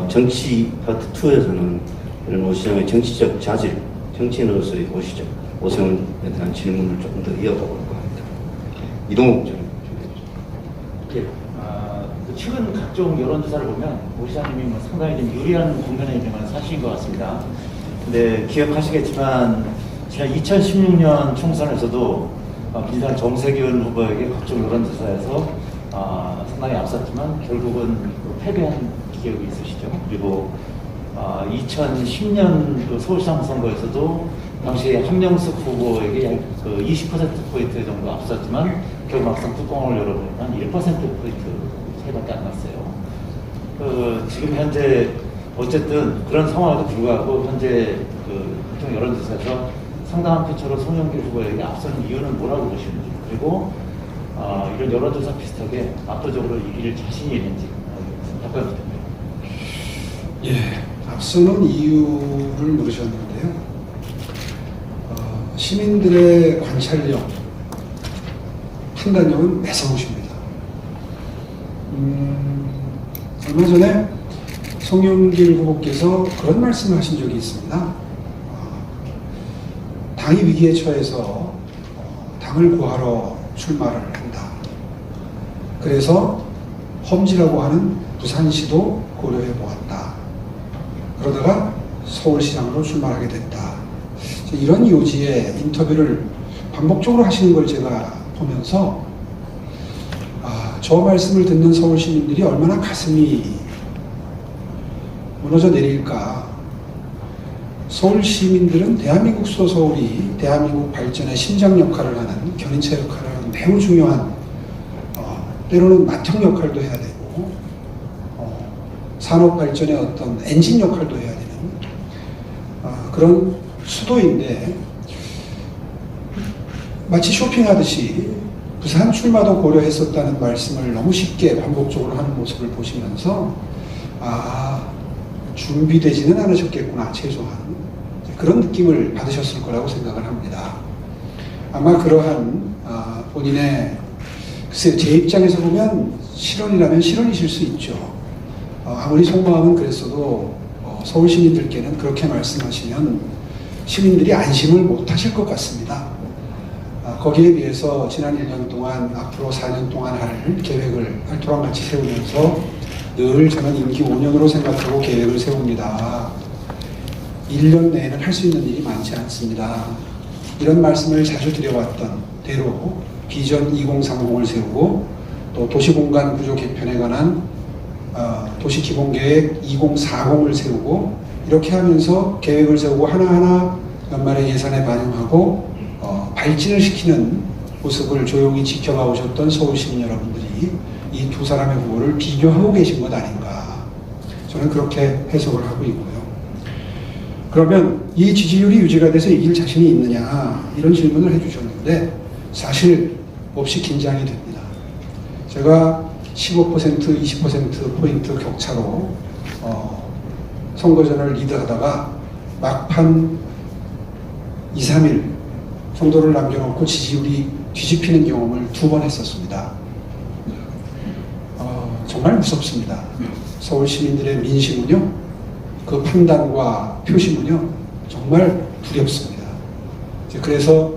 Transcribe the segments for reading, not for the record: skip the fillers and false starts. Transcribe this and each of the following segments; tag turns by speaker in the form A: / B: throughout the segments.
A: 정치 파트 2에서는 이런 오 시장의 정치적 자질, 정치인으로서의 오시죠. 오세훈에 대한 질문을 조금 더 이어가볼까 합니다. 이동욱 전
B: 예. 최근 각종 여론조사를 보면 오 시장님이 상당히 좀 유리한 국면에 있는 건 사실인 것 같습니다. 근데 기억하시겠지만 지난 2016년 총선에서도 민주당 정세균 후보에게 각종 여론조사에서 상당히 앞섰지만 결국은 패배한 기억이 있으시죠. 그리고 2010년 그 서울시장 선거에서도 당시에 한명숙 후보에게 약 20%포인트 정도 앞섰지만 결국 막상 뚜껑을 열어보니까 1%포인트 차이밖에 안 났어요. 지금 현재 어쨌든 그런 상황에도 불구하고 현재 각종 여론조사에서 상당한 표차로 송영길 후보에게 앞서는 이유는 뭐라고 보시는지, 그리고 이런 여론조사 비슷하게 압도적으로 이길 자신이 있는지 답변 부탁드립니다.
C: 예, 앞서는 이유를 물으셨는데요. 시민들의 관찰력, 판단력은 매서우십니다. 얼마 전에 송영길 후보께서 그런 말씀을 하신 적이 있습니다. 당이 위기에 처해서 당을 구하러 출마를 한다. 그래서 험지라고 하는 부산시도 고려해 보았다. 그러다가 서울시장으로 출마하게 됐다. 이런 요지의 인터뷰를 반복적으로 하시는 걸 제가 보면서 저 말씀을 듣는 서울 시민들이 얼마나 가슴이 무너져 내릴까. 서울 시민들은 대한민국 서울이 대한민국 발전의 심장 역할을 하는, 견인차 역할을 하는 매우 중요한, 때로는 맏형 역할도 해야 되고, 산업 발전의 어떤 엔진 역할도 해야 되는 그런 수도인데, 마치 쇼핑하듯이 부산 출마도 고려했었다는 말씀을 너무 쉽게 반복적으로 하는 모습을 보시면서 준비되지는 않으셨겠구나, 최소한 그런 느낌을 받으셨을 거라고 생각을 합니다. 아마 그러한 본인의, 글쎄요, 제 입장에서 보면 실언이라면 실언이실 수 있죠. 아무리 속마음은 그랬어도 서울 시민들께는 그렇게 말씀하시면 시민들이 안심을 못 하실 것 같습니다. 거기에 비해서 지난 1년 동안, 앞으로 4년 동안 할 계획을 알토랑같이 세우면서 늘 저는 임기 5년으로 생각하고 계획을 세웁니다. 1년 내에는 할 수 있는 일이 많지 않습니다. 이런 말씀을 자주 드려왔던 대로 비전 2030을 세우고, 또 도시공간 구조 개편에 관한 도시기본계획 2040을 세우고, 이렇게 하면서 계획을 세우고 하나하나 연말에 예산에 반영하고 발진을 시키는 모습을 조용히 지켜봐 오셨던 서울시민 여러분들이 이 두 사람의 후보를 비교하고 계신 것 아닌가, 저는 그렇게 해석을 하고 있고요. 그러면 이 지지율이 유지가 돼서 이길 자신이 있느냐, 이런 질문을 해주셨는데 사실 몹시 긴장이 됩니다. 제가 15%, 20%포인트 격차로 선거전을 리드하다가 막판 2, 3일 정도를 남겨놓고 지지율이 뒤집히는 경험을 2번 했었습니다. 정말 무섭습니다. 서울 시민들의 민심은요, 그 판단과 표심은요, 정말 두렵습니다. 그래서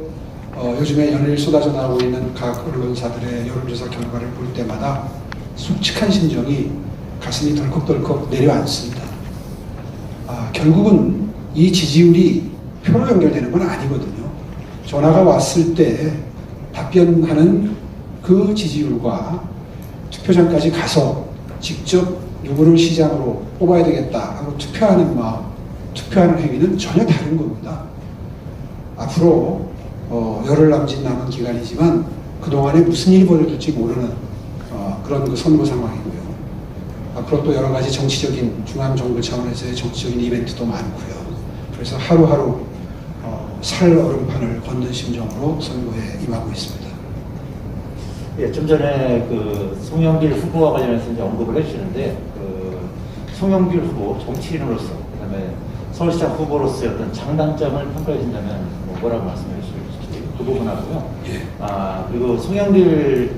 C: 요즘에 연일 쏟아져 나오고 있는 각 언론사들의 여론조사 결과를 볼 때마다 솔직한 심정이 가슴이 덜컥덜컥 내려앉습니다. 결국은 이 지지율이 표로 연결되는 건 아니거든요. 전화가 왔을 때 답변하는 그 지지율과 투표장까지 가서 직접 누구를 시장으로 뽑아야 되겠다 하고 투표하는 마음, 투표하는 행위는 전혀 다른 겁니다. 앞으로 열흘 남짓 남은 기간이지만 그동안에 무슨 일이 벌어질지 모르는 그런 그 선거 상황이고요. 앞으로 또 여러 가지 정치적인, 중앙정부 차원에서의 정치적인 이벤트도 많고요. 그래서 하루하루 살 얼음판을 걷는 심정으로 선거에 임하고 있습니다.
B: 예, 좀 전에 송영길 후보와 관련해서 이제 언급을 해주시는데, 송영길 후보 정치인으로서, 그다음에 서울시장 후보로서의 어떤 장단점을 평가해 준다면 뭐라고 말씀해 주실지 그 부분하고요.
C: 예.
B: 그리고 송영길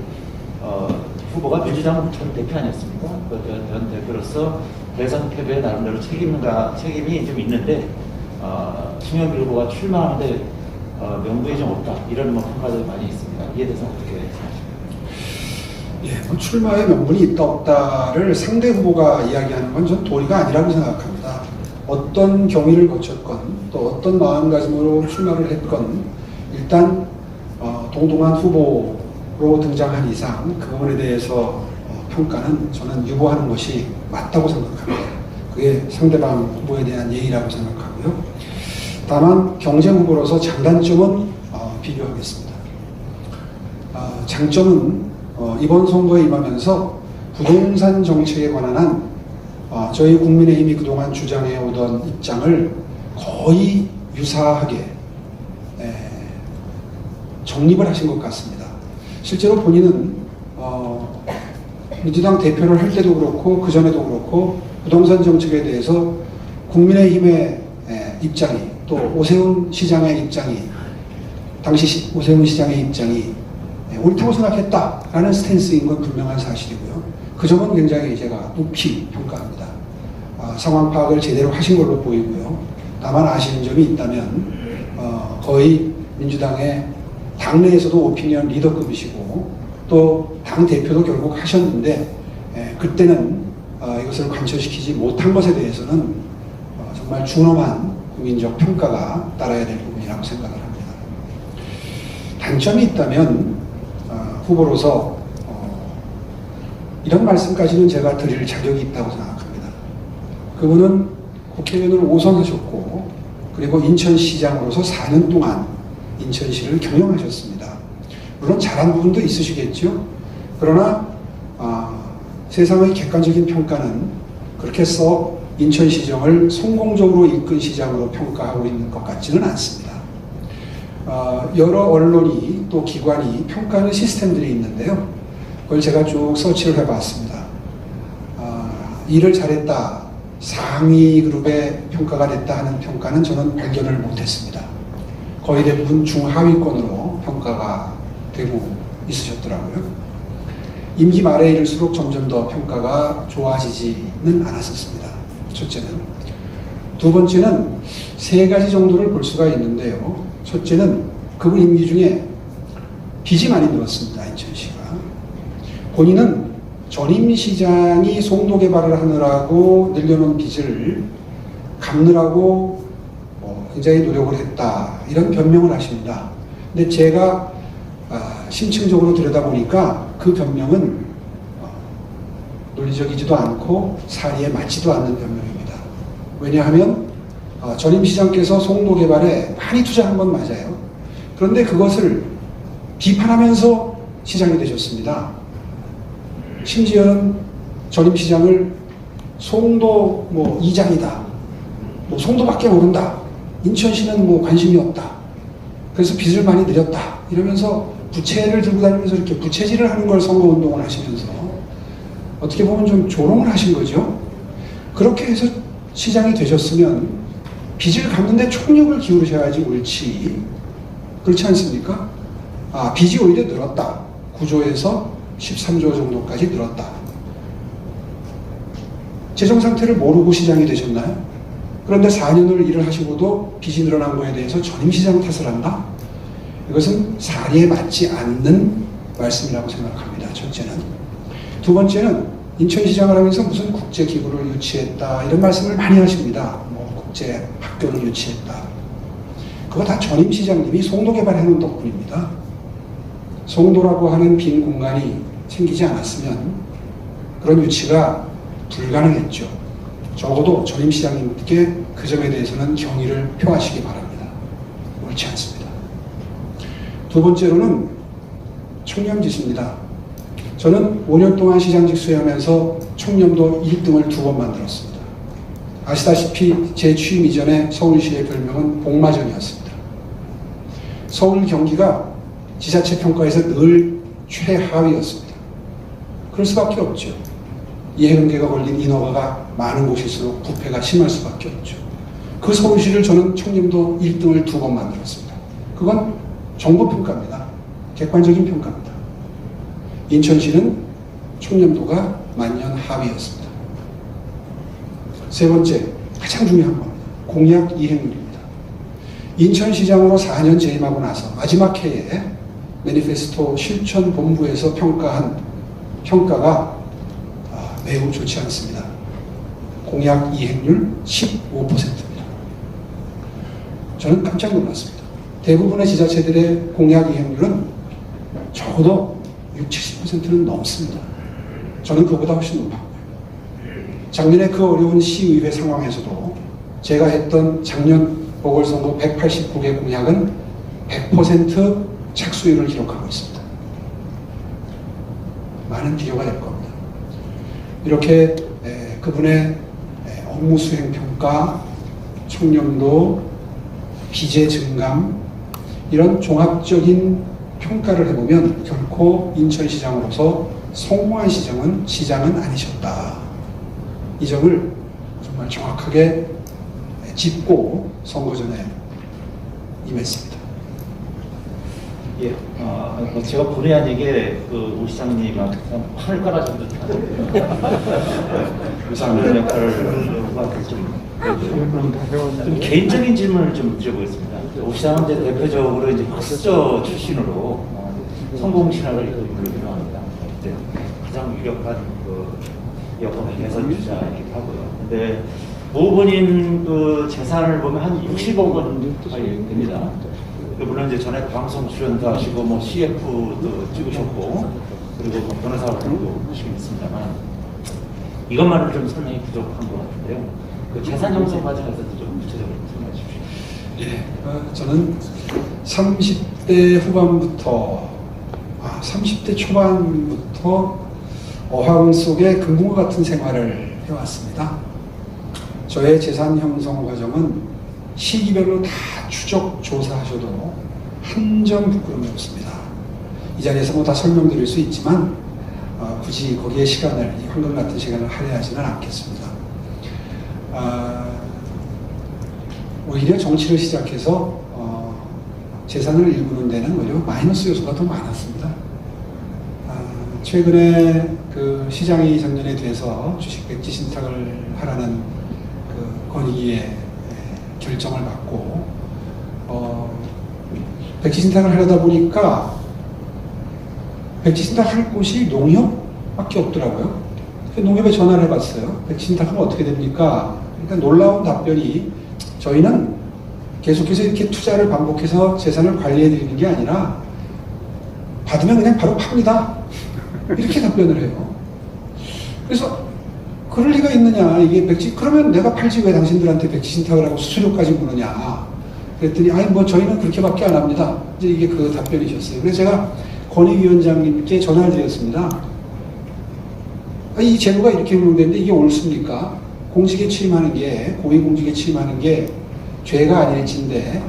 B: 후보가 민주당 전 대표 아니었습니까? 전 대표로서 대선 패배에 나름대로 책임이 좀 있는데 송영길 후보가 출마하는데 명분이 좀 없다 이런 평가들이 많이 있습니다. 이에 대해서 어떻게 생각하십니까?
C: 예, 뭐 출마의 명분이 있다 없다를 상대 후보가 이야기하는 건 전 도리가 아니라고 생각합니다. 어떤 경위를 거쳤건 또 어떤 마음가짐으로 출마를 했건 일단 동등한 후보로 등장한 이상 그 부분에 대해서 평가는 저는 유보하는 것이 맞다고 생각합니다. 그게 상대방 후보에 대한 예의라고 생각하고요. 다만 경쟁 후보로서 장단점은 비교하겠습니다. 장점은 이번 선거에 임하면서 부동산 정책에 관한 한 저희 국민의힘이 그동안 주장해 오던 입장을 거의 유사하게 정립을 하신 것 같습니다. 실제로 본인은 민주당 대표를 할 때도 그렇고 그 전에도 그렇고 부동산 정책에 대해서 국민의힘의 입장이 또 오세훈 시장의 입장이 당시 오세훈 시장의 입장이 옳다고 생각했다라는 스탠스인 건 분명한 사실이고요. 그 점은 굉장히 제가 높이 평가합니다. 상황 파악을 제대로 하신 걸로 보이고요. 다만 아쉬운 점이 있다면 거의 민주당의 당내에서도 오피니언 리더급이시고 또 당 대표도 결국 하셨는데 그때는 이것을 관철시키지 못한 것에 대해서는 정말 준엄한 국민적 평가가 따라야 될 부분이라고 생각을 합니다. 단점이 있다면 후보로서 이런 말씀까지는 제가 드릴 자격이 있다고 생각합니다. 그분은 국회의원을 5선 하셨고 그리고 인천시장으로서 4년 동안 인천시를 경영하셨습니다. 물론 잘한 부분도 있으시겠죠. 그러나 세상의 객관적인 평가는 그렇게 써 인천시정을 성공적으로 이끈 시장으로 평가하고 있는 것 같지는 않습니다. 여러 언론이 또 기관이 평가하는 시스템들이 있는데요. 그걸 제가 쭉 서치를 해봤습니다. 일을 잘했다, 상위 그룹의 평가가 됐다 하는 평가는 저는 발견을 못했습니다. 거의 대부분 중하위권으로 평가가 되고 있으셨더라고요. 임기 말에 이를수록 점점 더 평가가 좋아지지는 않았었습니다. 첫째는. 두 번째는 세 가지 정도를 볼 수가 있는데요. 첫째는 그분 임기 중에 빚이 많이 늘었습니다. 인천시가. 본인은 전임 시장이 송도 개발을 하느라고 늘려놓은 빚을 갚느라고 굉장히 노력을 했다. 이런 변명을 하십니다. 근데 제가 심층적으로 들여다보니까 그 변명은 논리적이지도 않고 사리에 맞지도 않는 변명입니다. 왜냐하면 전임 시장께서 송도 개발에 많이 투자한 건 맞아요. 그런데 그것을 비판하면서 시장이 되셨습니다. 심지어는 전임 시장을 송도 이장이다. 송도밖에 모른다. 인천시는 관심이 없다. 그래서 빚을 많이 늘렸다. 이러면서 부채를 들고 다니면서 이렇게 부채질을 하는 걸 선거운동을 하시면서 어떻게 보면 좀 조롱을 하신 거죠. 그렇게 해서 시장이 되셨으면 빚을 갚는데 총력을 기울이셔야지 옳지. 그렇지 않습니까? 빚이 오히려 늘었다. 9조에서 13조 정도까지 늘었다. 재정 상태를 모르고 시장이 되셨나요? 그런데 4년을 일을 하시고도 빚이 늘어난 거에 대해서 전임 시장 탓을 한다? 이것은 사리에 맞지 않는 말씀이라고 생각합니다. 첫째는. 두 번째는 인천시장을 하면서 무슨 국제기구를 유치했다 이런 말씀을 많이 하십니다. 국제학교를 유치했다. 그거 다 전임 시장님이 송도 개발해놓은 덕분입니다. 송도라고 하는 빈 공간이 생기지 않았으면 그런 유치가 불가능했죠. 적어도 전임 시장님께 그 점에 대해서는 경의를 표하시기 바랍니다. 옳지 않습니다. 두 번째로는 청렴지수입니다. 저는 5년 동안 시장직 수행하면서 청렴도 1등을 2번 만들었습니다. 아시다시피 제 취임 이전에 서울시의 별명은 복마전이었습니다. 서울 경기가 지자체 평가에서 늘 최하위였습니다. 그럴 수밖에 없죠. 이해관계가 걸린 인허가가 많은 곳일수록 부패가 심할 수밖에 없죠. 그 서울시를 저는 청렴도 1등을 2번 만들었습니다. 그건 정보 평가입니다. 객관적인 평가입니다. 인천시는 총념도가 만년 하위였습니다. 세 번째, 가장 중요한 겁니다. 공약 이행률입니다. 인천시장으로 4년 재임하고 나서 마지막 해에 매니페스토 실천본부에서 평가한 평가가 매우 좋지 않습니다. 공약 이행률 15%입니다. 저는 깜짝 놀랐습니다. 대부분의 지자체들의 공약 이행률은 적어도 60-70%는 넘습니다. 저는 그보다 훨씬 높았고요. 작년에 그 어려운 시의회 상황에서도 제가 했던 작년 보궐선거 189개 공약은 100% 착수율을 기록하고 있습니다. 많은 비교가 될 겁니다. 이렇게 그분의 업무 수행 평가, 청렴도, 비제 증감 이런 종합적인 평가를 해보면 결코 인천시장으로서 성공한 시장은 아니셨다. 이 점을 정말 정확하게 짚고 선거 전에 임했습니다.
B: 예, 제가 본의 아니게 오 시장님한테 팔을 깔아준 듯한 그런 역할을 좀 개인적인 질문을 좀 드려보겠습니다. 오 시장은 이제 대표적으로 이제 학습저 출신으로 성공 신학을 이끌기도 합니다. 가장 유력한 여권 대선 주자이기도 하고요. 근데 오 후보님 재산을 보면 한 60억 원 가까이 됩니다. 물론 이제 전에 방송 출연도 하시고 뭐 CF도 찍으셨고 그리고 뭐 변호사 활동도 하시긴 했습니다만 이것만은 좀 설명이 부족한 것 같은데요. 그 재산 형성 과정에서도 좀 구체적으로 설명해 주십시오.
C: 저는 30대 후반부터 30대 초반부터 어항 속에 금붕어 같은 생활을 해왔습니다. 저의 재산 형성 과정은 시기별로 다 추적 조사하셔도 한 점 부끄럼이 없습니다. 이 자리에서 뭐 다 설명드릴 수 있지만 굳이 거기에 시간을, 이 황금 같은 시간을 할애하지는 않겠습니다. 오히려 정치를 시작해서 재산을 일구는 데는 오히려 마이너스 요소가 더 많았습니다. 최근에 그 시장이 작년에 돼서 주식 백지 신탁을 하라는 그 건의의 결정을 받고 백지 신탁을 하려다 보니까 백지 신탁할 곳이 농협밖에 없더라고요. 농협에 전화를 해봤어요. 백지 신탁하면 어떻게 됩니까? 그러니까 놀라운 답변이 저희는 계속해서 이렇게 투자를 반복해서 재산을 관리해 드리는 게 아니라 받으면 그냥 바로 팝니다. 이렇게 답변을 해요. 그래서 그럴 리가 있느냐, 이게 백지, 그러면 내가 팔지 왜 당신들한테 백지 신탁을 하고 수수료까지 무느냐. 그랬더니 아니 뭐 저희는 그렇게밖에 안 합니다. 이제 이게 그 답변이셨어요. 그래서 제가 권익위원장님께 전화를 드렸습니다. 이 제도가 이렇게 운영되는데 이게 옳습니까? 공직에 취임하는 게, 고위공직에 취임하는 게 죄가 아닐진데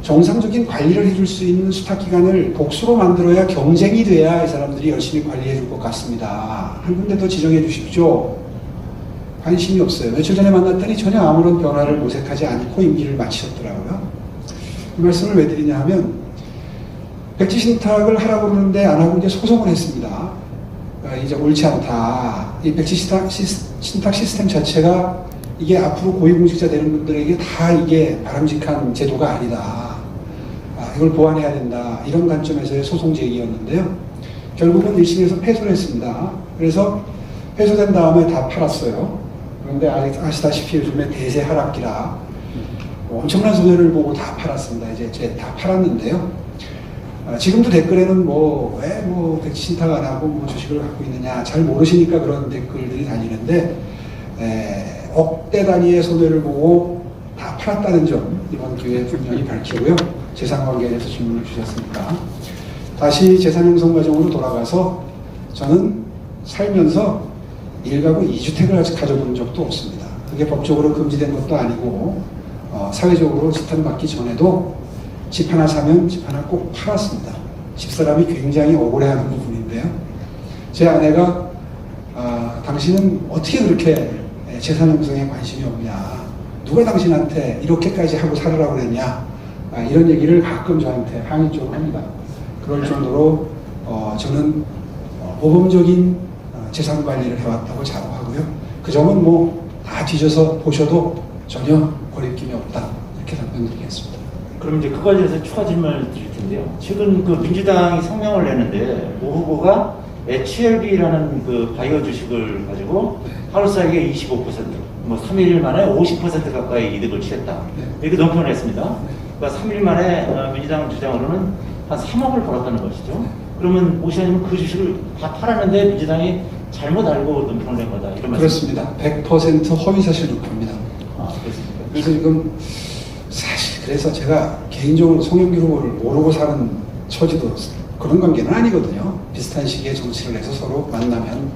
C: 정상적인 관리를 해줄 수 있는 수탁기관을 복수로 만들어야 경쟁이 돼야 이 사람들이 열심히 관리해 줄 것 같습니다. 한 군데 더 지정해 주십시오. 관심이 없어요. 며칠 전에 만났더니 전혀 아무런 변화를 모색하지 않고 임기를 마치셨더라고요. 이 말씀을 왜 드리냐 하면 백지 신탁을 하라고 그러는데 안 하고 이제 소송을 했습니다. 이제 옳지 않다. 이 백지 신탁 시스템 자체가 이게 앞으로 고위공직자 되는 분들에게 다 이게 바람직한 제도가 아니다. 이걸 보완해야 된다. 이런 관점에서의 소송 제기였는데요. 결국은 1심에서 패소를 했습니다. 그래서 패소된 다음에 다 팔았어요. 그런데 아시다시피 요즘에 대세 하락기라 엄청난 손해를 보고 다 팔았습니다. 이제 다 팔았는데요. 지금도 댓글에는 왜 백지 신탁 안 하고 뭐 주식을 갖고 있느냐 잘 모르시니까 그런 댓글들이 다니는데 억대 단위의 손해를 보고 다 팔았다는 점 이번 기회에 분명히 밝히고요. 재산관계에 대해서 질문을 주셨으니까 다시 재산 형성 과정으로 돌아가서 저는 살면서 1가구 2주택을 아직 가져본 적도 없습니다. 그게 법적으로 금지된 것도 아니고 사회적으로 지탄받기 전에도 집 하나 사면 집 하나 꼭 팔았습니다. 집사람이 굉장히 억울해하는 부분인데요. 제 아내가 당신은 어떻게 그렇게 재산 형성에 관심이 없냐, 누가 당신한테 이렇게까지 하고 살으라고 그랬냐, 이런 얘기를 가끔 저한테 항의 쪽으로 합니다. 그럴 정도로 저는 모범적인 재산 관리를 해왔다고 자부하고요. 그 점은 뭐 다 뒤져서 보셔도 전혀 거리낌이 없다. 이렇게 답변드리겠습니다.
B: 그럼 이제 그 과정에서 추가 질문을 드릴 텐데요. 최근 그 민주당이 성명을 내는데 오 후보가 HLB라는 그 바이오 주식을 가지고 하루살기에 25%, 뭐 3일 만에 50% 가까이 이득을 취했다. 이렇게 논평을 했습니다. 그러니까 3일 만에 민주당 주장으로는 한 3억을 벌었다는 것이죠. 그러면 오 시장님은 그 주식을 다 팔았는데 민주당이 잘못 알고 논평을 낸 거다. 이런 말씀.
C: 그렇습니다. 100% 허위사실 유포입니다.
B: 아, 그렇습니까?
C: 그래서 지금 사실 그래서 제가 개인적으로 송영길 후보를 모르고 사는 처지도 그런 관계는 아니거든요. 비슷한 시기에 정치를 해서 서로 만나면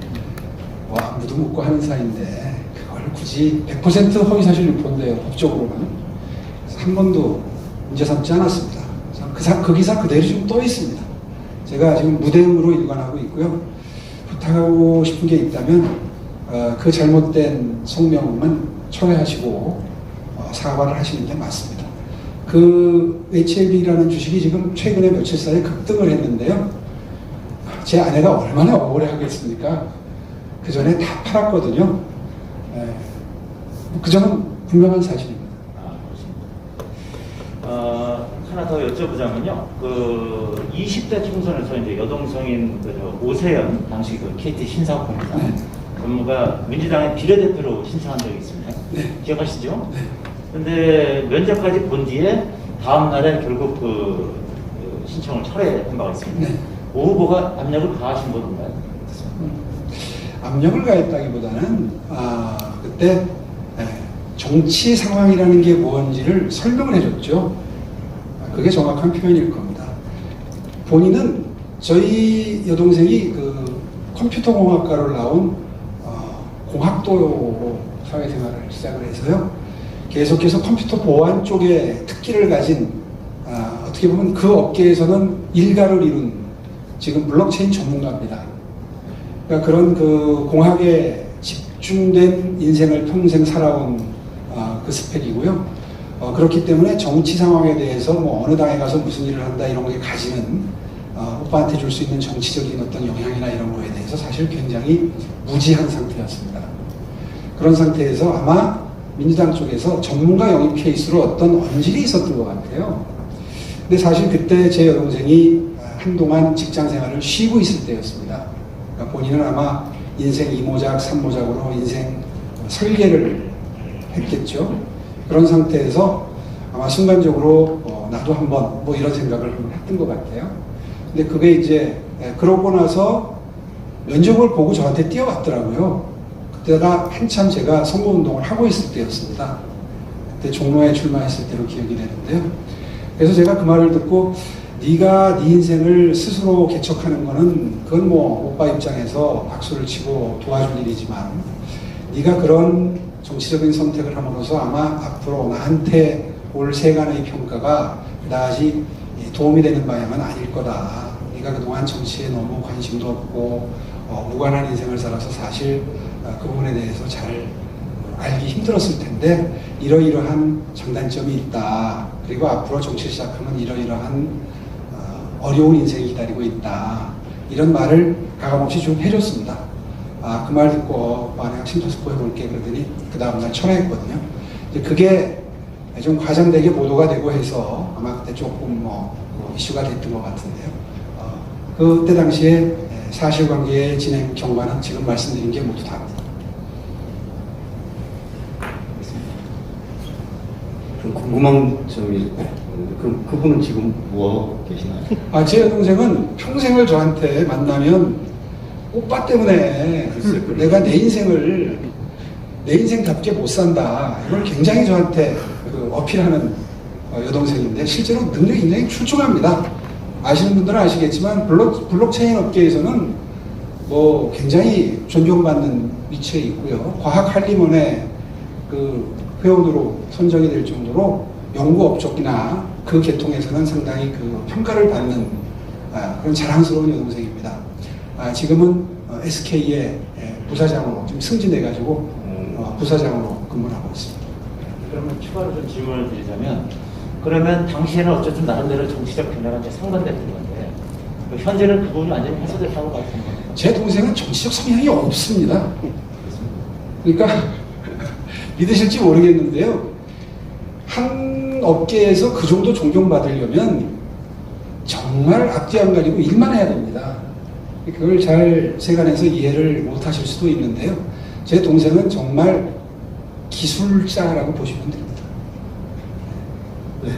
C: 뭐 안부도 묻고 하는 사이인데 그걸 굳이 100% 허위사실 유포인데요. 법적으로는 그래서 한 번도 문제 삼지 않았습니다. 그 기사 그대로 지금 떠 있습니다. 제가 지금 무대응으로 일관하고 있고요. 부탁하고 싶은 게 있다면 그 잘못된 성명은 철회하시고 사과를 하시는 게 맞습니다. 그 HLB라는 주식이 지금 최근에 며칠 사이에 급등을 했는데요. 제 아내가 얼마나 억울해 하겠습니까? 그 전에 다 팔았거든요. 그 점은 분명한 사실입니다.
B: 하나 더 여쭤보자면요. 그 20대 총선에서 이제 여동생인 오세연 당시 그 KT 신사업공사 전무가 민주당의 비례대표로 신청한 적이 있습니다.
C: 네.
B: 기억하시죠?
C: 네.
B: 근데 면접까지 본 뒤에 다음 날에 결국 그 신청을 철회한 바가 있습니다.
C: 네.
B: 오 후보가 압력을 가하신 건가요?
C: 압력을 가했다기보다는 그때 정치 상황이라는 게 뭔지를 설명을 해줬죠. 그게 정확한 표현일 겁니다. 본인은 저희 여동생이 그 컴퓨터공학과를 나온 공학도 사회생활을 시작을 해서요. 계속해서 컴퓨터 보안 쪽에 특기를 가진 어떻게 보면 그 업계에서는 일가를 이룬 지금 블록체인 전문가입니다. 그러니까 그런 그 공학에 집중된 인생을 평생 살아온 그 스펙이고요. 그렇기 때문에 정치 상황에 대해서 뭐 어느 당에 가서 무슨 일을 한다 이런 거에 가지는 오빠한테 줄 수 있는 정치적인 어떤 영향이나 이런 거에 대해서 사실 굉장히 무지한 상태였습니다. 그런 상태에서 아마 민주당 쪽에서 전문가 영입 케이스로 어떤 언질이 있었던 것 같아요. 근데 사실 그때 제 여동생이 한동안 직장 생활을 쉬고 있을 때였습니다. 그러니까 본인은 아마 인생 2모작, 3모작으로 인생 설계를 했겠죠. 그런 상태에서 아마 순간적으로 나도 한번 뭐 이런 생각을 했던 것 같아요. 근데 그게 이제 그러고 나서 면접을 보고 저한테 뛰어왔더라고요. 그때가 한참 제가 선거운동을 하고 있을 때였습니다. 그때 종로에 출마했을 때로 기억이 되는데요. 그래서 제가 그 말을 듣고 네가 네 인생을 스스로 개척하는 거는 그건 뭐 오빠 입장에서 박수를 치고 도와줄 일이지만 네가 그런 정치적인 선택을 함으로써 아마 앞으로 나한테 올 세간의 평가가 그다지 도움이 되는 방향은 아닐 거다. 네가 그동안 정치에 너무 관심도 없고 무관한 인생을 살아서 사실 그 부분에 대해서 잘 알기 힘들었을 텐데 이러이러한 장단점이 있다. 그리고 앞으로 정치를 시작하면 이러이러한 어려운 인생이 기다리고 있다. 이런 말을 가감없이 좀 해줬습니다. 그 말 듣고 내가 심사숙고 해볼게 그러더니 그 다음날 철회했거든요. 이제 그게 좀 과장되게 보도가 되고 해서 아마 그때 조금 이슈가 됐던 것 같은데요. 그때 당시에 사실관계의 진행 경과는 지금 말씀드린 게 모두 다입니다.
A: 좀 궁금한 점이 있고, 그분은 지금 뭐 계시나요?
C: 제 여동생은 평생을 저한테 만나면 오빠 때문에 내가 내 인생답게 못 산다. 이걸 굉장히 저한테 어필하는 여동생인데 실제로 능력이 굉장히 출중합니다. 아시는 분들은 아시겠지만 블록체인 업계에서는 뭐 굉장히 존경받는 위치에 있고요. 과학 할리먼의 그 회원으로 선정이 될 정도로 연구 업적이나 그 계통에서는 상당히 그 평가를 받는 그런 자랑스러운 여동생입니다. 지금은 SK의 부사장으로 지금 승진해가지고 부사장으로 근무를 하고 있습니다.
B: 그러면 추가로 좀 질문을 드리자면 그러면 당시에는 어쨌든 나름대로 정치적 변화가 이제 상반됐던 건데 현재는 그 부분이 완전히 해소됐다고 말씀하는 겁니까?
C: 제 동생은 정치적 성향이 없습니다. 그러니까 믿으실지 모르겠는데요. 한 업계에서 그 정도 존경받으려면 정말 앞뒤 안 가리고 일만 해야 됩니다. 그걸 잘 세간에서 이해를 못 하실 수도 있는데요. 제 동생은 정말 기술자라고 보시면 됩니다.
A: 네.